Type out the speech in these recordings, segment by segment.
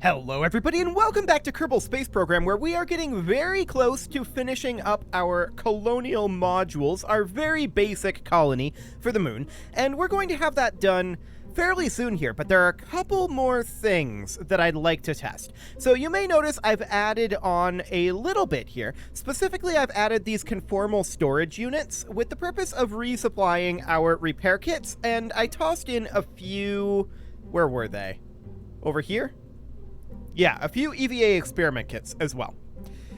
Hello everybody and welcome back to Kerbal Space Program, where we are getting very close to finishing up our colonial modules, our very basic colony for the moon, and we're going to have that done fairly soon here, but there are a couple more things that I'd like to test. So you may notice I've added on a little bit here. Specifically, I've added these conformal storage units with the purpose of resupplying our repair kits, and I tossed in a few... where were they? Over here? Yeah, a few EVA experiment kits as well.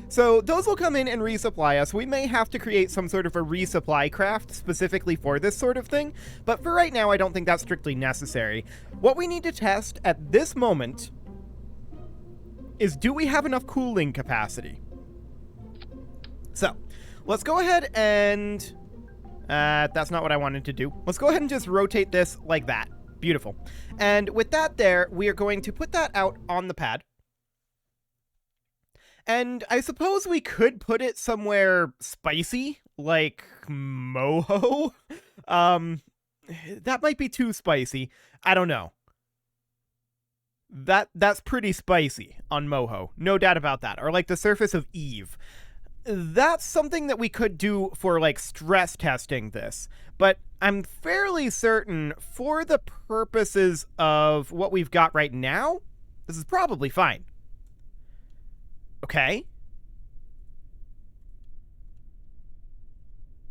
So those will come in and resupply us. We may have to create some sort of a resupply craft specifically for this sort of thing, but for right now, I don't think that's strictly necessary. What we need to test at this moment is, do we have enough cooling capacity? So let's go ahead and... that's not what I wanted to do. Let's go ahead and just rotate this like that. Beautiful. And with that there, we are going to put that out on the pad. And I suppose we could put it somewhere spicy, like Moho. That might be too spicy. I don't know. That's pretty spicy on Moho. No doubt about that. Or like the surface of Eve. That's something that we could do for like stress testing this. But I'm fairly certain for the purposes of what we've got right now, this is probably fine. Okay.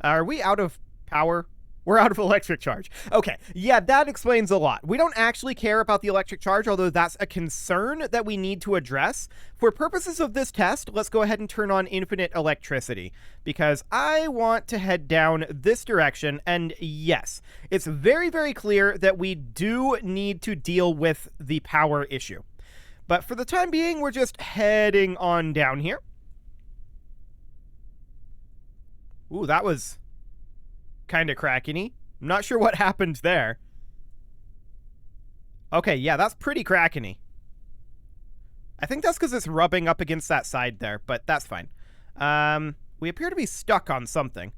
Are we out of power? We're out of electric charge. Okay, yeah, that explains a lot. We don't actually care about the electric charge, although that's a concern that we need to address. For purposes of this test, let's go ahead and turn on infinite electricity, because I want to head down this direction, and yes, it's very, very clear that we do need to deal with the power issue. But for the time being, we're just heading on down here. Ooh, that was kind of crackety. I'm not sure what happened there. Okay, yeah, that's pretty crackety. I think that's because it's rubbing up against that side there, but that's fine. We appear to be stuck on something.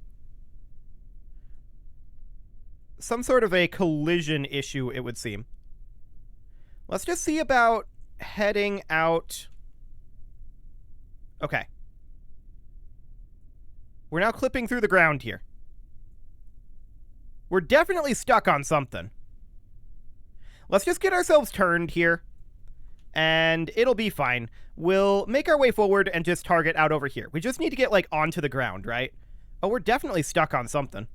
Some sort of a collision issue, it would seem. Let's just see about heading out. Okay. We're now clipping through the ground here. We're definitely stuck on something. Let's just get ourselves turned here, and it'll be fine. We'll make our way forward and just target out over here. We just need to get, like, onto the ground, right? Oh, we're definitely stuck on something.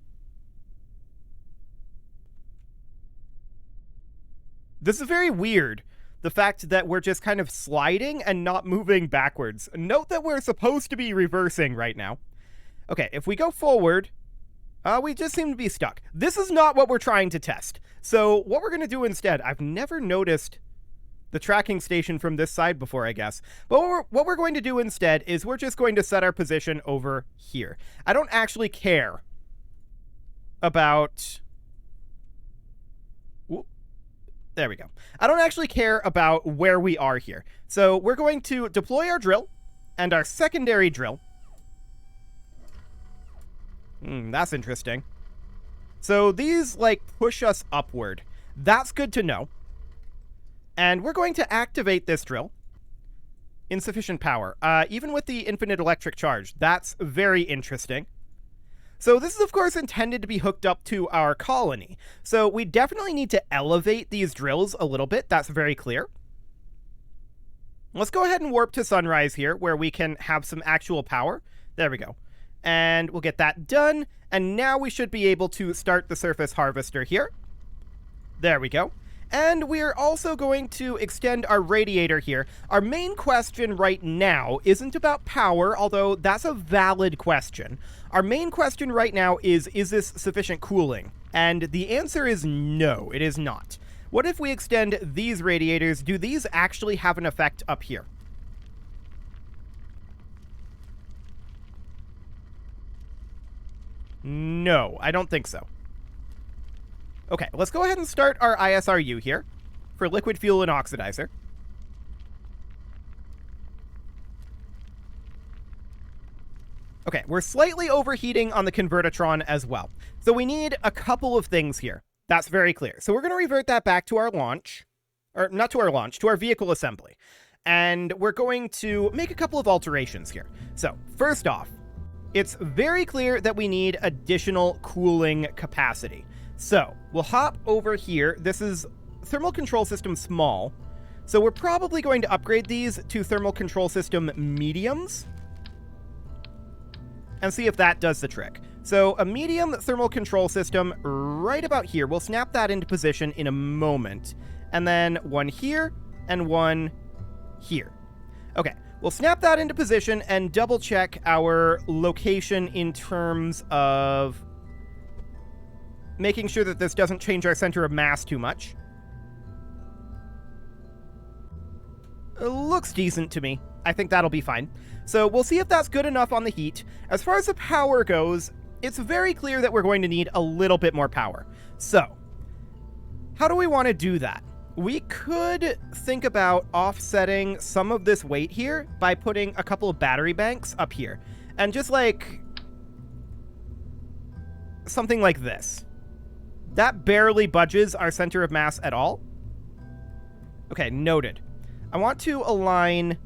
This is very weird, the fact that we're just kind of sliding and not moving backwards. Note that we're supposed to be reversing right now. Okay, if we go forward... we just seem to be stuck. This is not what we're trying to test. So what we're going to do instead, I've never noticed the tracking station from this side before, I guess. But what we're going to do instead is we're just going to set our position over here. I don't actually care about... Whoop. There we go. I don't actually care about where we are here. So we're going to deploy our drill and our secondary drill. That's interesting. So these, like, push us upward. That's good to know. And we're going to activate this drill. Insufficient power. Even with the infinite electric charge. That's very interesting. So this is, of course, intended to be hooked up to our colony. So we definitely need to elevate these drills a little bit. That's very clear. Let's go ahead and warp to Sunrise here, where we can have some actual power. There we go. And we'll get that done. And now we should be able to start the surface harvester here. There we go. And we're also going to extend our radiator here. Our main question right now isn't about power, although that's a valid question. Our main question right now is this sufficient cooling? And the answer is no, it is not. What if we extend these radiators? Do these actually have an effect up here? No, I don't think so. Okay, let's go ahead and start our ISRU here for liquid fuel and oxidizer. Okay, we're slightly overheating on the convertitron as well. So we need a couple of things here. That's very clear. So we're going to revert that back to our launch. Or not to our launch, to our vehicle assembly. And we're going to make a couple of alterations here. So, first off, it's very clear that we need additional cooling capacity. So, we'll hop over here. This is thermal control system small. So we're probably going to upgrade these to thermal control system mediums and see if that does the trick. So a medium thermal control system right about here. We'll snap that into position in a moment. And then one here and one here. Okay, we'll snap that into position and double check our location in terms of making sure that this doesn't change our center of mass too much. It looks decent to me. I think that'll be fine. So we'll see if that's good enough on the heat. As far as the power goes, it's very clear that we're going to need a little bit more power. So, how do we want to do that? We could think about offsetting some of this weight here by putting a couple of battery banks up here. And just like something like this. That barely budges our center of mass at all. Okay, noted. I want to align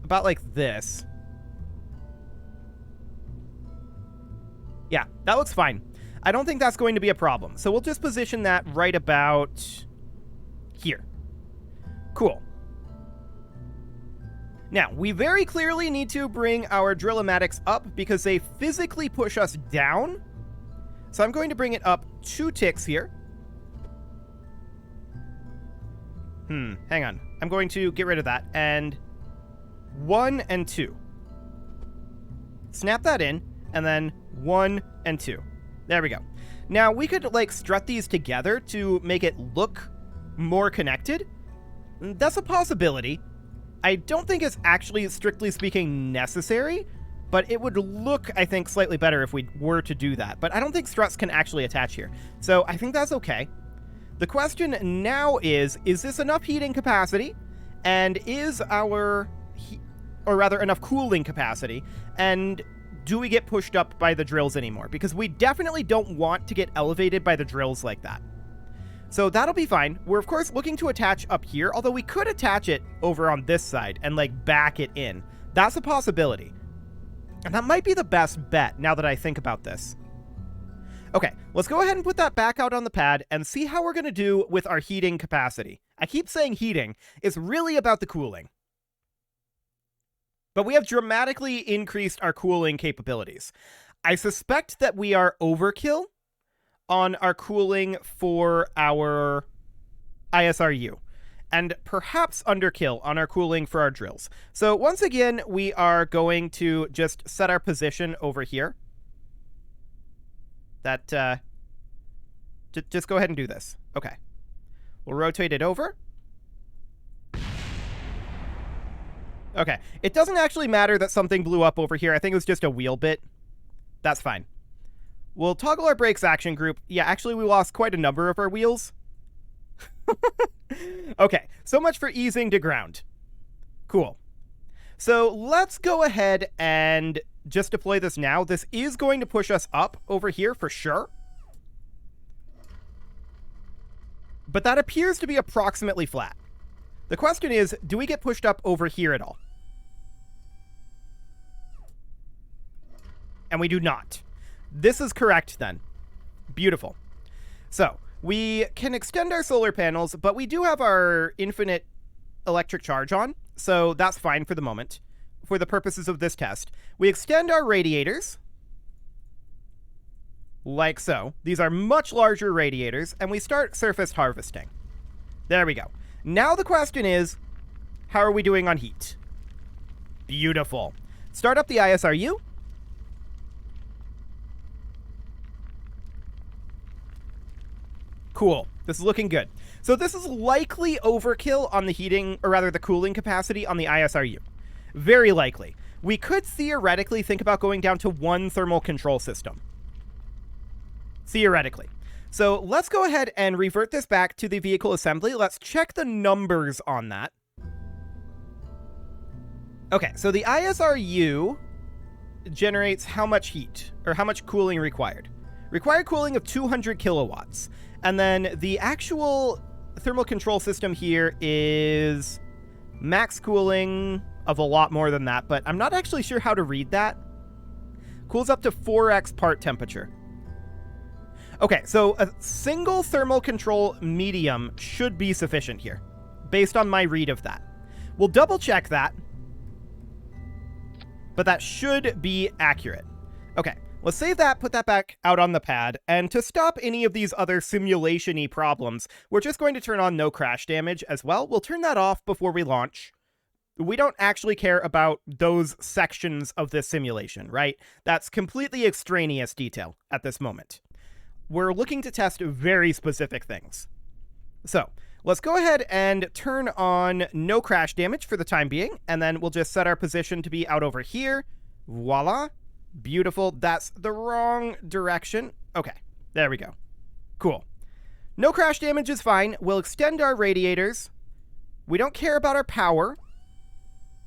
about like this. Yeah, that looks fine. I don't think that's going to be a problem. So we'll just position that right about here. Cool. Now, we very clearly need to bring our drill-o-matics up because they physically push us down. So I'm going to bring it up 2 ticks here. Hang on. I'm going to get rid of that. And 1 and 2. Snap that in, and then 1 and 2. There we go. Now, we could, like, strut these together to make it look more connected. That's a possibility. I don't think it's actually, strictly speaking, necessary, but it would look, I think, slightly better if we were to do that. But I don't think struts can actually attach here. So I think that's okay. The question now is this enough heating capacity? And is our, or rather enough cooling capacity? And do we get pushed up by the drills anymore? Because we definitely don't want to get elevated by the drills like that. So that'll be fine. We're, of course, looking to attach up here, although we could attach it over on this side and, like, back it in. That's a possibility. And that might be the best bet, now that I think about this. Okay, let's go ahead and put that back out on the pad and see how we're going to do with our heating capacity. I keep saying heating. It's really about the cooling. But we have dramatically increased our cooling capabilities. I suspect that we are overkill on our cooling for our ISRU, and perhaps underkill on our cooling for our drills. So once again, we are going to just set our position over here. That, just go ahead and do this. Okay. We'll rotate it over. Okay. It doesn't actually matter that something blew up over here. I think it was just a wheel bit. That's fine. We'll toggle our brakes action group. Yeah, actually, we lost quite a number of our wheels. Okay, so much for easing to ground. Cool. So let's go ahead and just deploy this now. This is going to push us up over here for sure. But that appears to be approximately flat. The question is, do we get pushed up over here at all? And we do not. This is correct then. Beautiful. So, we can extend our solar panels, but we do have our infinite electric charge on, so that's fine for the moment, for the purposes of this test. We extend our radiators, like so. These are much larger radiators, and we start surface harvesting. There we go. Now the question is, how are we doing on heat? Beautiful. Start up the ISRU. Cool. This is looking good. So this is likely overkill on the heating, or rather the cooling capacity on the ISRU. Very likely. We could theoretically think about going down to 1 thermal control system. Theoretically. So let's go ahead and revert this back to the vehicle assembly. Let's check the numbers on that. Okay, so the ISRU generates how much heat, or how much cooling required? Required cooling of 200 kilowatts. And then the actual thermal control system here is Max cooling of a lot more than that, but I'm not actually sure how to read that. Cools up to 4x part temperature. Okay, so a single thermal control medium should be sufficient here, based on my read of that. We'll double check that, but that should be accurate. Okay, let's save that, put that back out on the pad, and to stop any of these other simulation-y problems, we're just going to turn on no crash damage as well. We'll turn that off before we launch. We don't actually care about those sections of this simulation, right? That's completely extraneous detail at this moment. We're looking to test very specific things. So let's go ahead and turn on no crash damage for the time being, and then we'll just set our position to be out over here. Voila. Beautiful. That's the wrong direction. Okay, there we go. Cool. No crash damage is fine. We'll extend our radiators. We don't care about our power.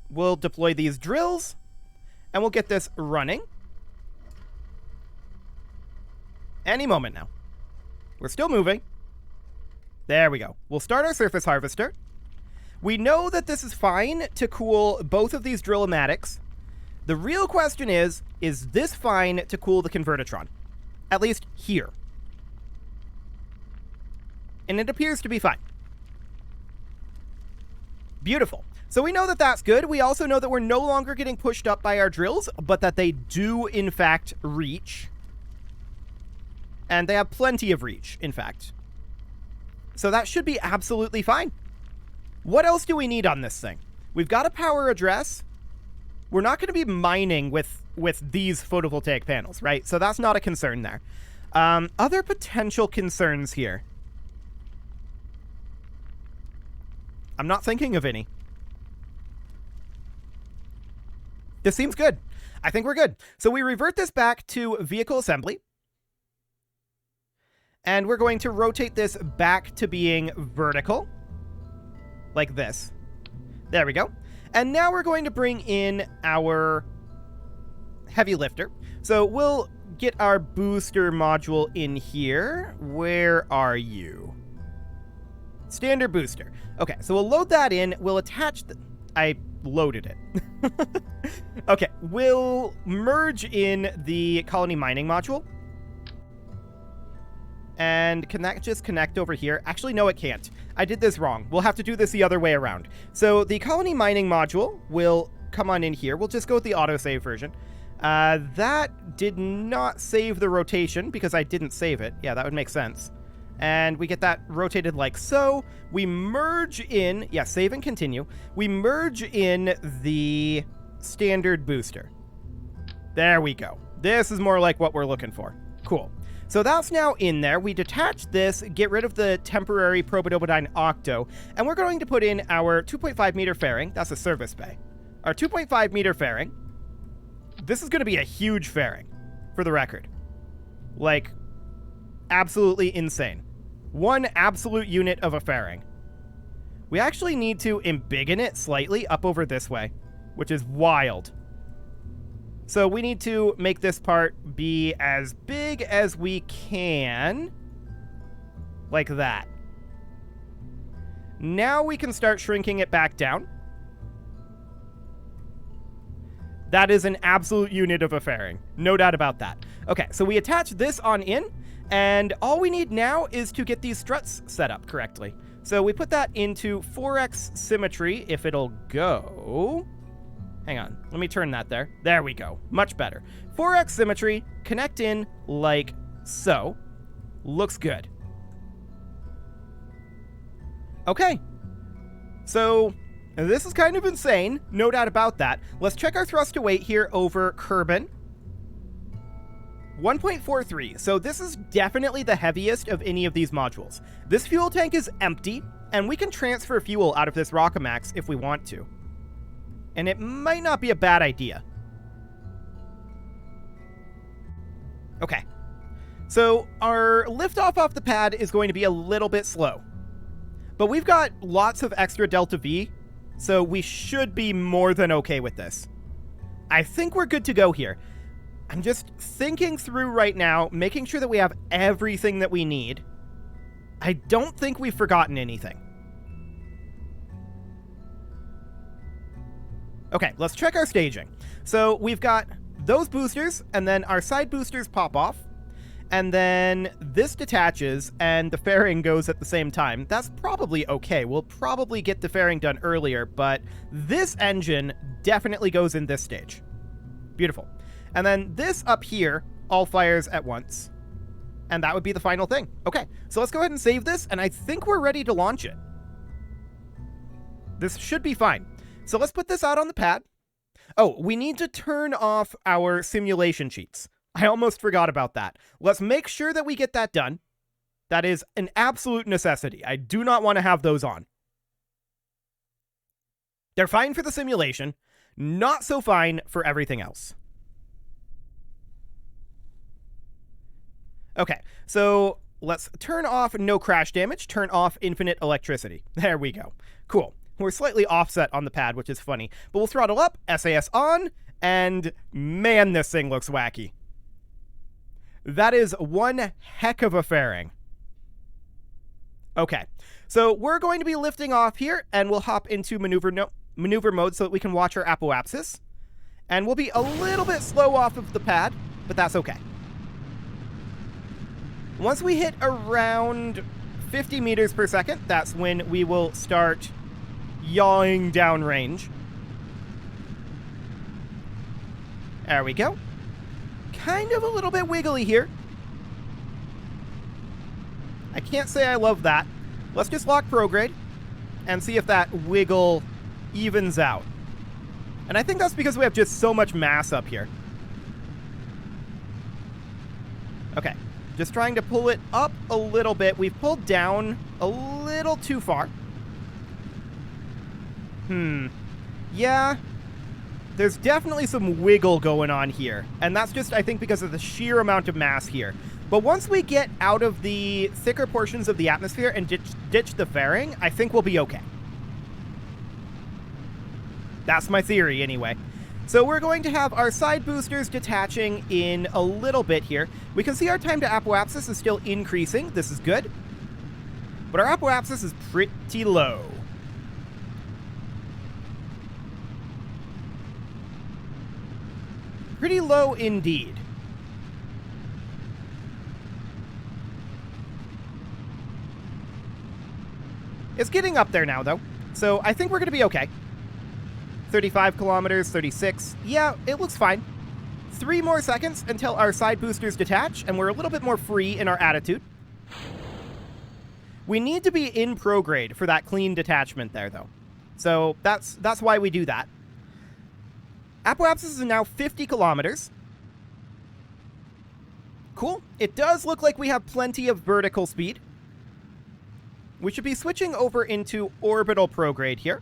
We'll deploy these drills, and we'll get this running. Any moment now. We're still moving. There we go. We'll start our surface harvester. We know that this is fine to cool both of these drill-o-matics. The real question is this fine to cool the convertitron? At least here. And it appears to be fine. Beautiful. So we know that that's good. We also know that we're no longer getting pushed up by our drills, but that they do, in fact, reach. And they have plenty of reach, in fact. So that should be absolutely fine. What else do we need on this thing? We've got a power address. We're not going to be mining with these photovoltaic panels, right? So that's not a concern there. Other potential concerns here. I'm not thinking of any. This seems good. I think we're good. So we revert this back to vehicle assembly. And we're going to rotate this back to being vertical. Like this. There we go. And now we're going to bring in our heavy lifter. So we'll get our booster module in here. Where are you? Standard booster. Okay, so we'll load that in. We'll attach the... I loaded it. Okay, we'll merge in the colony mining module. And can that just connect over here? Actually, no, it can't. I did this wrong. We'll have to do this the other way around. So the colony mining module will come on in here. We'll just go with the autosave version. That did not save the rotation because I didn't save it. Yeah, that would make sense. And we get that rotated like so. We merge in, yeah, save and continue. We merge in the standard booster. There we go. This is more like what we're looking for. Cool. So that's now in there. We detach this, get rid of the temporary probodobodyne octo, and we're going to put in our 2.5 meter fairing. That's a service bay. Our 2.5 meter fairing. This is going to be a huge fairing, for the record. Like, absolutely insane. One absolute unit of a fairing. We actually need to embiggen it slightly up over this way, which is wild. So we need to make this part be as big as we can. Like that. Now we can start shrinking it back down. That is an absolute unit of a fairing. No doubt about that. Okay, so we attach this on in, and all we need now is to get these struts set up correctly. So we put that into 4x symmetry, if it'll go. Hang on, let me turn that there. There we go, much better. 4x symmetry, connect in like so. Looks good. Okay, so this is kind of insane, no doubt about that. Let's check our thrust to weight here over Kerbal. 1.43, so this is definitely the heaviest of any of these modules. This fuel tank is empty, and we can transfer fuel out of this Rockamax if we want to. And it might not be a bad idea. Okay. So our liftoff off the pad is going to be a little bit slow. But we've got lots of extra delta V, so we should be more than okay with this. I think we're good to go here. I'm just thinking through right now, making sure that we have everything that we need. I don't think we've forgotten anything. Okay, let's check our staging. So we've got those boosters, and then our side boosters pop off, and then this detaches, and the fairing goes at the same time. That's probably okay. We'll probably get the fairing done earlier, but this engine definitely goes in this stage. Beautiful. And then this up here all fires at once, and that would be the final thing. Okay, so let's go ahead and save this, and I think we're ready to launch it. This should be fine. So let's put this out on the pad. Oh, we need to turn off our simulation cheats. I almost forgot about that. Let's make sure that we get that done. That is an absolute necessity. I do not want to have those on. They're fine for the simulation, not so fine for everything else. Okay, so let's turn off no crash damage, turn off infinite electricity. There we go. Cool. We're slightly offset on the pad, which is funny. But we'll throttle up, SAS on, and man, this thing looks wacky. That is one heck of a fairing. Okay, so we're going to be lifting off here, and we'll hop into maneuver mode so that we can watch our apoapsis. And we'll be a little bit slow off of the pad, but that's okay. Once we hit around 50 meters per second, that's when we will start yawing downrange. There we go. Kind of a little bit wiggly here. I can't say I love that. Let's just lock prograde and see if that wiggle evens out. And I think that's because we have just so much mass up here. Okay, just trying to pull it up a little bit. We've pulled down a little too far. Yeah. There's definitely some wiggle going on here. And that's just, I think, because of the sheer amount of mass here. But once we get out of the thicker portions of the atmosphere and ditch the fairing, I think we'll be okay. That's my theory, anyway. So we're going to have our side boosters detaching in a little bit here. We can see our time to apoapsis is still increasing. This is good. But our apoapsis is pretty low. Pretty low indeed. It's getting up there now, though. So I think we're going to be okay. 35 kilometers, 36. Yeah, it looks fine. 3 more seconds until our side boosters detach, and we're a little bit more free in our attitude. We need to be in prograde for that clean detachment there, though. So that's why we do that. Apoapsis is now 50 kilometers. Cool. It does look like we have plenty of vertical speed. We should be switching over into orbital prograde here.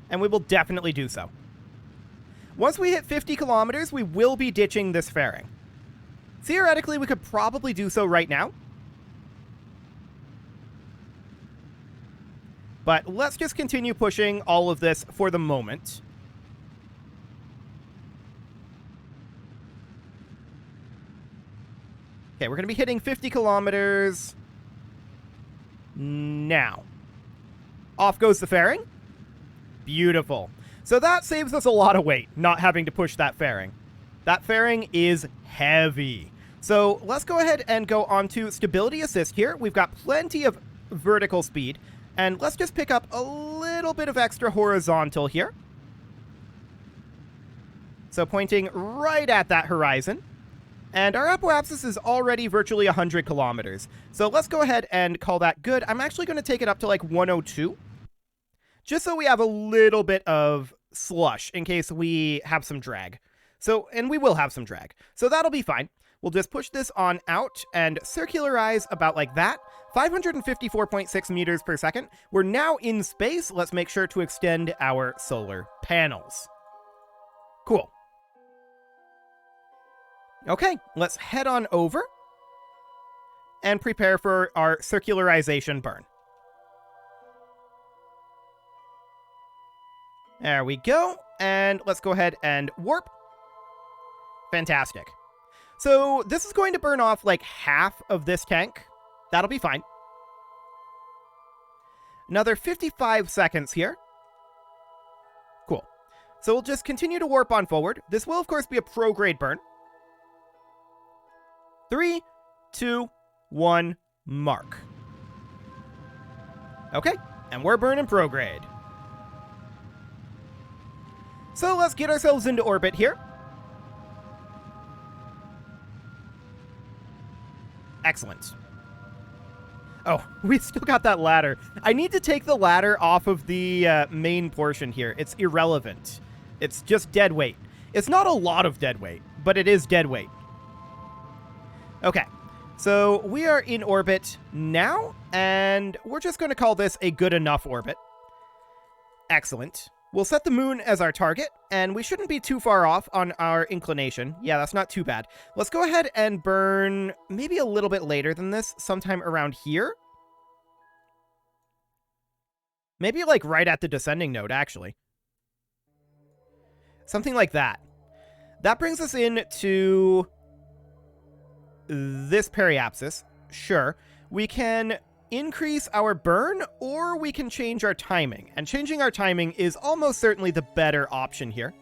And we will definitely do so. Once we hit 50 kilometers, we will be ditching this fairing. Theoretically, we could probably do so right now. But let's just continue pushing all of this for the moment. Okay, we're going to be hitting 50 kilometers now. Off goes the fairing. Beautiful. So that saves us a lot of weight, not having to push that fairing. That fairing is heavy. So let's go ahead and go on to stability assist here. We've got plenty of vertical speed. And let's just pick up a little bit of extra horizontal here. So pointing right at that horizon. And our apoapsis is already virtually 100 kilometers. So let's go ahead and call that good. I'm actually going to take it up to like 102. Just so we have a little bit of slush in case we have some drag. So, and we will have some drag. So that'll be fine. We'll just push this on out and circularize about like that. 554.6 meters per second. We're now in space. Let's make sure to extend our solar panels. Cool. Okay, let's head on over and prepare for our circularization burn. There we go. And let's go ahead and warp. Fantastic. So this is going to burn off like half of this tank. That'll be fine. Another 55 seconds here. So we'll just continue to warp on forward. This will, of course, be a prograde burn. 3, 2, 1, mark. Okay, and we're burning prograde. So let's get ourselves into orbit here. Excellent. Oh, we still got that ladder. I need to take the ladder off of the main portion here. It's irrelevant. It's just dead weight. It's not a lot of dead weight, but it is dead weight. Okay, so we are in orbit now, and we're just going to call this a good enough orbit. Excellent. We'll set the moon as our target, and we shouldn't be too far off on our inclination. Yeah, that's not too bad. Let's go ahead and burn maybe a little bit later than this, sometime around here. Maybe like right at the descending node, actually. Something like that. That brings us in to this periapsis. Sure. We can increase our burn, or we can change our timing. And changing our timing is almost certainly the better option here.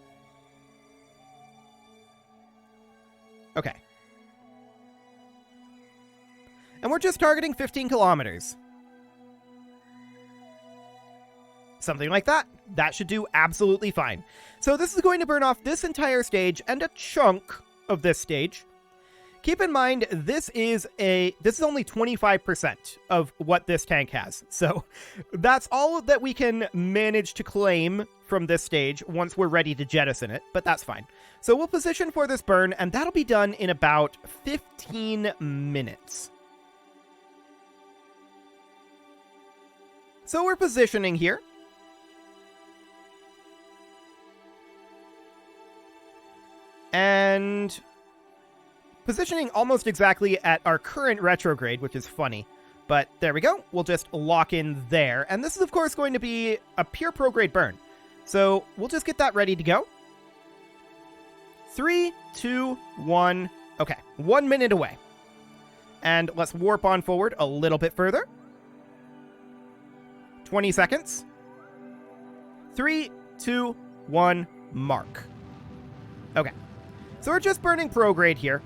Okay. And we're just targeting 15 kilometers. Something like that. That should do absolutely fine. So this is going to burn off this entire stage and a chunk of this stage. Keep in mind, this is only 25% of what this tank has. So that's all that we can manage to claim from this stage once we're ready to jettison it, but that's fine. So we'll position for this burn, and that'll be done in about 15 minutes. So we're positioning here. And positioning almost exactly at our current retrograde, which is funny. But there we go. We'll just lock in there. And this is, of course, going to be a pure prograde burn. So we'll just get that ready to go. 3, 2, 1. Okay, 1 minute away. And let's warp on forward a little bit further. 20 seconds. 3, 2, 1, mark. Okay. So we're just burning prograde here.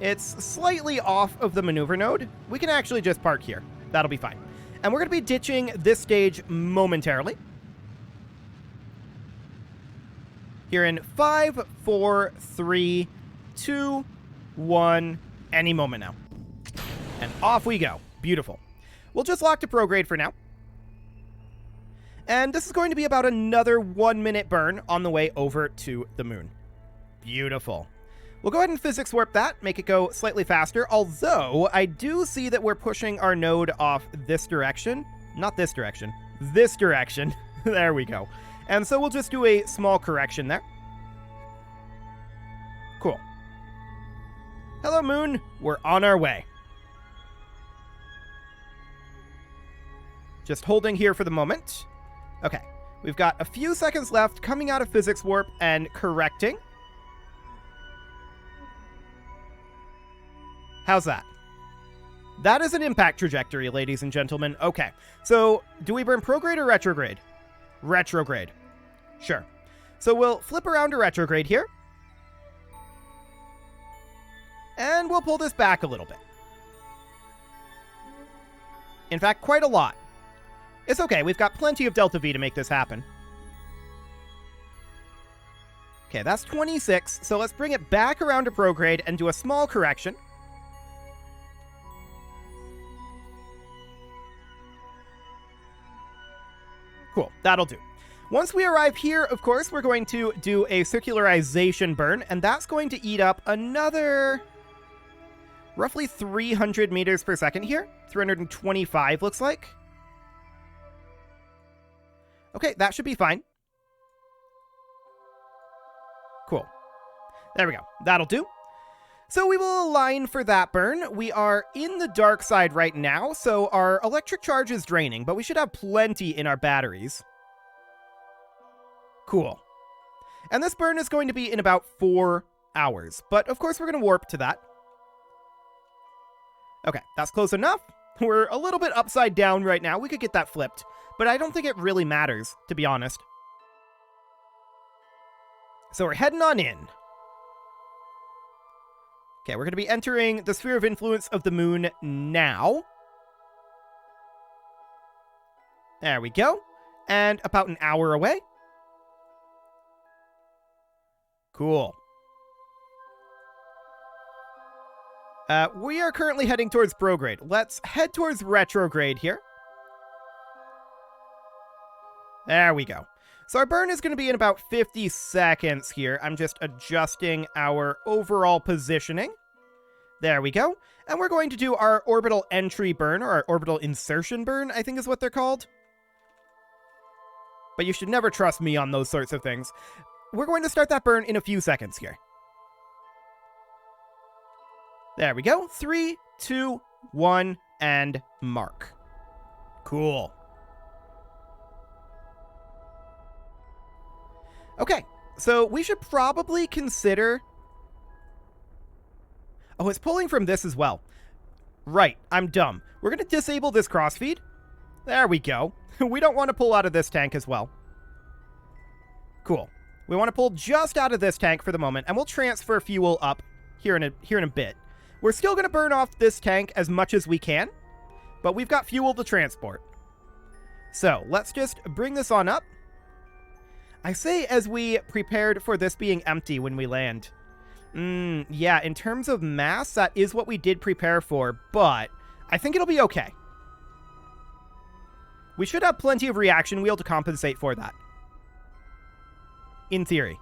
It's slightly off of the maneuver node. We can actually just park here. That'll be fine. And we're going to be ditching this stage momentarily. Here in 5, 4, 3, 2, 1, any moment now. And off we go. Beautiful. We'll just lock to prograde for now. And this is going to be about another 1 minute burn on the way over to the moon. Beautiful. We'll go ahead and physics warp that, make it go slightly faster, although I do see that we're pushing our node off this direction. Not this direction. This direction. There we go. And so we'll just do a small correction there. Cool. Hello, moon. We're on our way. Just holding here for the moment. Okay. We've got a few seconds left coming out of physics warp and correcting. How's that? That is an impact trajectory, ladies and gentlemen. Okay, so do we burn prograde or retrograde? Retrograde. Sure. So we'll flip around to retrograde here. And we'll pull this back a little bit. In fact, quite a lot. It's okay, we've got plenty of delta V to make this happen. Okay, that's 26, so let's bring it back around to prograde and do a small correction. Cool, that'll do. Once we arrive here, of course, we're going to do a circularization burn, and that's going to eat up another roughly 300 meters per second here. 325 looks like. Okay, that should be fine. Cool. There we go. That'll do. So we will align for that burn. We are in the dark side right now, so our electric charge is draining, but we should have plenty in our batteries. Cool. And this burn is going to be in about 4 hours, but of course we're going to warp to that. Okay, that's close enough. We're a little bit upside down right now. We could get that flipped, but I don't think it really matters, to be honest. So we're heading on in. Okay, we're going to be entering the sphere of influence of the moon now. There we go. And about an hour away. Cool. We are currently heading towards prograde. Let's head towards retrograde here. There we go. So our burn is going to be in about 50 seconds here. I'm just adjusting our overall positioning. There we go. And we're going to do our orbital entry burn, or our orbital insertion burn, I think is what they're called. But you should never trust me on those sorts of things. We're going to start that burn in a few seconds here. There we go. 3, 2, 1, and mark. Cool. Okay, so we should probably consider... Oh, it's pulling from this as well. Right, I'm dumb. We're going to disable this crossfeed. There we go. We don't want to pull out of this tank as well. Cool. We want to pull just out of this tank for the moment, and we'll transfer fuel up here in a bit. We're still going to burn off this tank as much as we can, but we've got fuel to transport. So, let's just bring this on up. I say as we prepared for this being empty when we land. Yeah, in terms of mass, that is what we did prepare for, but I think it'll be okay. We should have plenty of reaction wheel to compensate for that. In theory.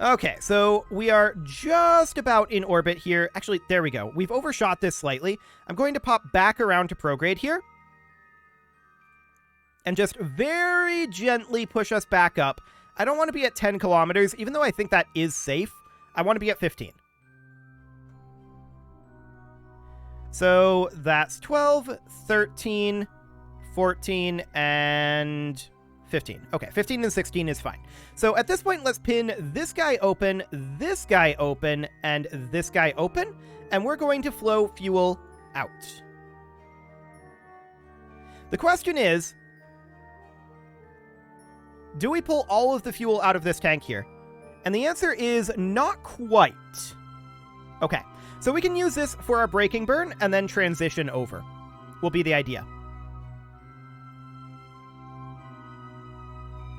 Okay, so we are just about in orbit here. Actually, there we go. We've overshot this slightly. I'm going to pop back around to prograde here. And just very gently push us back up. I don't want to be at 10 kilometers, even though I think that is safe. I want to be at 15. So that's 12, 13, 14, and 15. Okay, 15 and 16 is fine. So at this point, let's pin this guy open, and this guy open, and we're going to flow fuel out. The question is, do we pull all of the fuel out of this tank here? And the answer is not quite. Okay, so we can use this for our braking burn and then transition over. Will be the idea.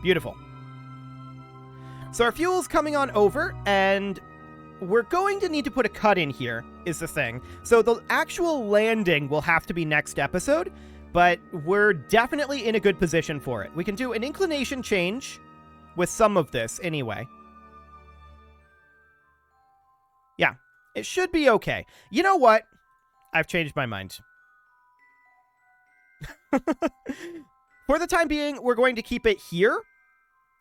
Beautiful. So our fuel's coming on over, and we're going to need to put a cut in here, is the thing. So the actual landing will have to be next episode, but we're definitely in a good position for it. We can do an inclination change with some of this anyway. Yeah, it should be okay. You know what? I've changed my mind. For the time being, we're going to keep it here.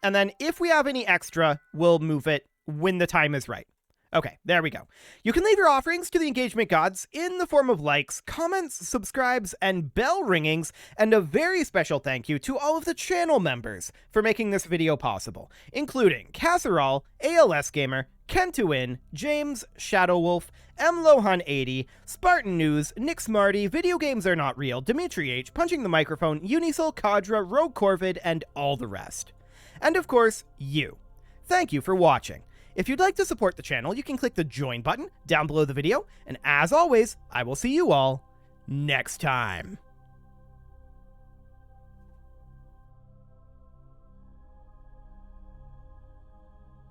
And then if we have any extra, we'll move it when the time is right. Okay, there we go. You can leave your offerings to the engagement gods in the form of likes, comments, subscribes, and bell ringings, and a very special thank you to all of the channel members for making this video possible, including Casserole, ALS Gamer, Kentuin, James, Shadowwolf, MLohan80, Spartan News, Nick Smarty, Video Games Are Not Real, Dimitri H, Punching the Microphone, Unisol, Kadra, Rogue Corvid, and all the rest. And of course, you. Thank you for watching. If you'd like to support the channel, you can click the join button down below the video, and as always, I will see you all next time.